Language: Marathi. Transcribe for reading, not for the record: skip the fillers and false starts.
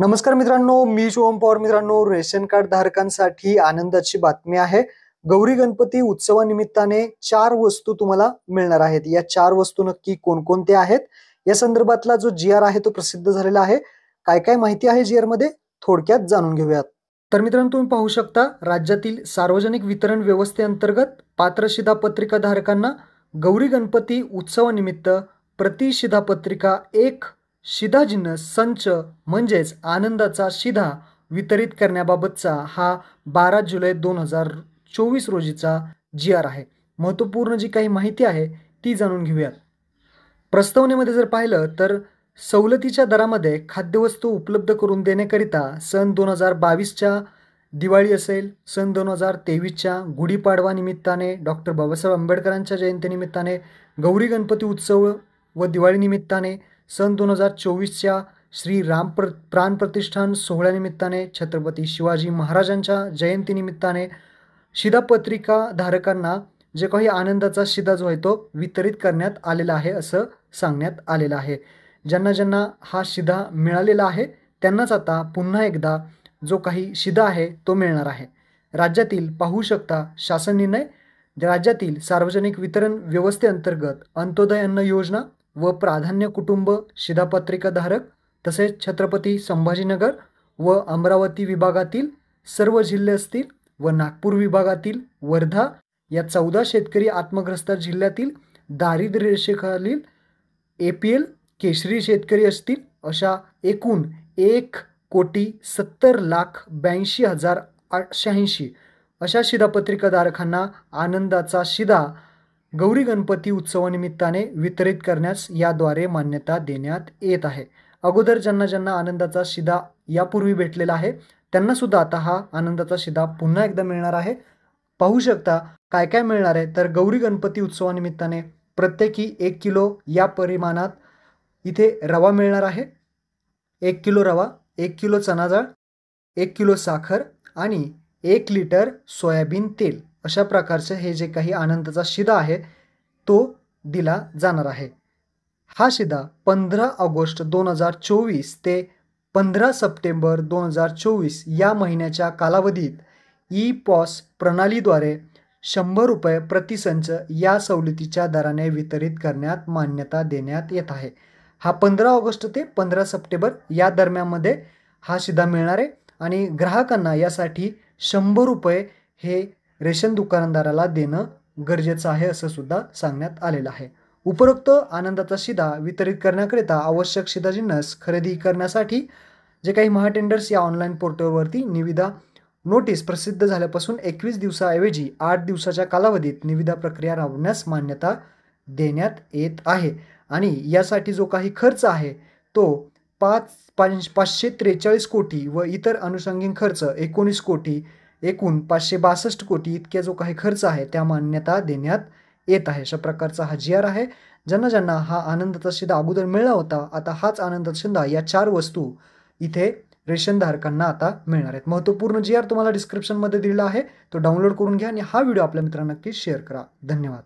नमस्कार मित्रांनो, मी शुभम पवार. मित्रांनो, रेशन कार्ड धारकांसाठी आनंदाची बातमी आहे. गौरी गणपती उत्सवानिमित्ताने 4 वस्तू तुम्हाला मिळणार आहेत. या 4 वस्तू नक्की कोणकोणत्या आहेत? या संदर्भातला जो जी आर आहे तो प्रसिद्ध झालेला आहे. काय काय माहिती आहे जी आर मध्ये थोडक्यात जाणून घेऊयात. तर मित्रांनो, तुम्ही पाहू शकता राज्यातील सार्वजनिक वितरण व्यवस्थेअंतर्गत पात्र शिधापत्रिका धारकांना गौरी गणपती उत्सवानिमित्त प्रति शिधापत्रिका 1 शिधाजिन्नस संच म्हणजेच आनंदाचा शिधा वितरित करण्याबाबतचा हा 12 जुलै 2024 रोजीचा जी आर आहे. महत्त्वपूर्ण जी काही माहिती आहे ती जाणून घेऊयात. प्रस्तावनेमध्ये जर पाहिलं तर सवलतीच्या दरामध्ये खाद्यवस्तू उपलब्ध करून देण्याकरिता सन 2022च्या दिवाळी असेल, सन 2023च्या गुढीपाडवा निमित्ताने, डॉक्टर बाबासाहेब आंबेडकरांच्या जयंतीनिमित्ताने, गौरी गणपती उत्सव व दिवाळी निमित्ताने, सन 2024च्या श्री प्राण प्रतिष्ठान सोहळ्यानिमित्ताने, छत्रपती शिवाजी महाराजांच्या जयंतीनिमित्ताने शिधापत्रिका धारकांना जे काही आनंदाचा शिधा जो आहे तो वितरित करण्यात आलेला आहे असं सांगण्यात आलेलं आहे. ज्यांना ज्यांना हा शिधा मिळालेला आहे त्यांनाच आता पुन्हा एकदा जो काही शिधा आहे तो मिळणार आहे. राज्यातील पाहू शकता शासन निर्णय. राज्यातील सार्वजनिक वितरण व्यवस्थेअंतर्गत अंत्योदय अन्न योजना व प्राधान्य कुटुंब शिधापत्रिका धारक तसेच छत्रपती संभाजीनगर व अमरावती विभागातील सर्व जिल्हे असतील व नागपूर विभागातील वर्धा या 14 शेतकरी आत्मग्रस्त जिल्ह्यातील दारिद्र्य रेषेखालील APL केशरी शेतकरी असतील अशा एकूण 1,70,82,880 अशा शिधापत्रिका धारकांना आनंदाचा शिधा गौरी गणपती उत्सवानिमित्ताने वितरित करण्यास याद्वारे मान्यता देण्यात येत आहे. अगोदर ज्यांना ज्यांना आनंदाचा शिधा यापूर्वी भेटलेला आहे त्यांना सुद्धा आता हा आनंदाचा शिधा पुन्हा एकदा मिळणार आहे. पाहू शकता काय काय मिळणार आहे. तर गौरी गणपती उत्सवानिमित्ताने प्रत्येकी 1 किलो या परिमाणात इथे रवा मिळणार आहे. 1 किलो रवा, 1 किलो चणा डाळ, 1 किलो साखर आणि 1 लिटर सोयाबीन तेल अशा प्रकारचे हे जे काही आनंदाचा शिधा आहे तो दिला जाणार आहे. हा शिधा 15 ऑगस्ट 2024 ते 15 सप्टेंबर 2024 या महिन्याच्या कालावधीत ई-पॉस प्रणालीद्वारे 100 रुपये प्रति संच या सवलतीच्या दराने वितरित करण्यात मान्यता देण्यात येत आहे. हा 15 ऑगस्ट ते 15 सप्टेंबर या दरम्यानमध्ये हा शिधा मिळणार आहे आणि ग्राहकांना यासाठी 100 रुपये हे रेशन दुकानदाराला देणं गरजेचं आहे असं सुद्धा सांगण्यात आलेलं आहे. उपरोक्त आनंदाचा शिधा वितरित करण्याकरिता आवश्यक शिधाजिन्नस खरेदी करण्यासाठी जे काही महाटेंडर्स या ऑनलाईन पोर्टलवरती निविदा नोटीस प्रसिद्ध झाल्यापासून 21 दिवसाऐवजी 8 दिवसाच्या कालावधीत निविदा प्रक्रिया राबवण्यास मान्यता देण्यात येत आहे. आणि यासाठी जो काही खर्च आहे तो 543 कोटी व इतर अनुषंगिक खर्च 19 कोटी एकूण 562 कोटी इतक्या जो काही खर्च आहे त्या मान्यता देण्यात येत आहे. अशा प्रकारचा हा जी आर आहे. ज्यांना ज्यांना हा आनंदाचा शिधा अगोदर मिळाला होता आता हाच आनंदाचा शिधा या 4 वस्तू इथे रेशन धारकांना आता मिळणार आहेत. महत्त्वपूर्ण जी आर तुम्हाला डिस्क्रिप्शनमध्ये दिलेला आहे तो डाउनलोड करून घ्या आणि हा व्हिडिओ आपल्या मित्रांना नक्की शेअर करा. धन्यवाद.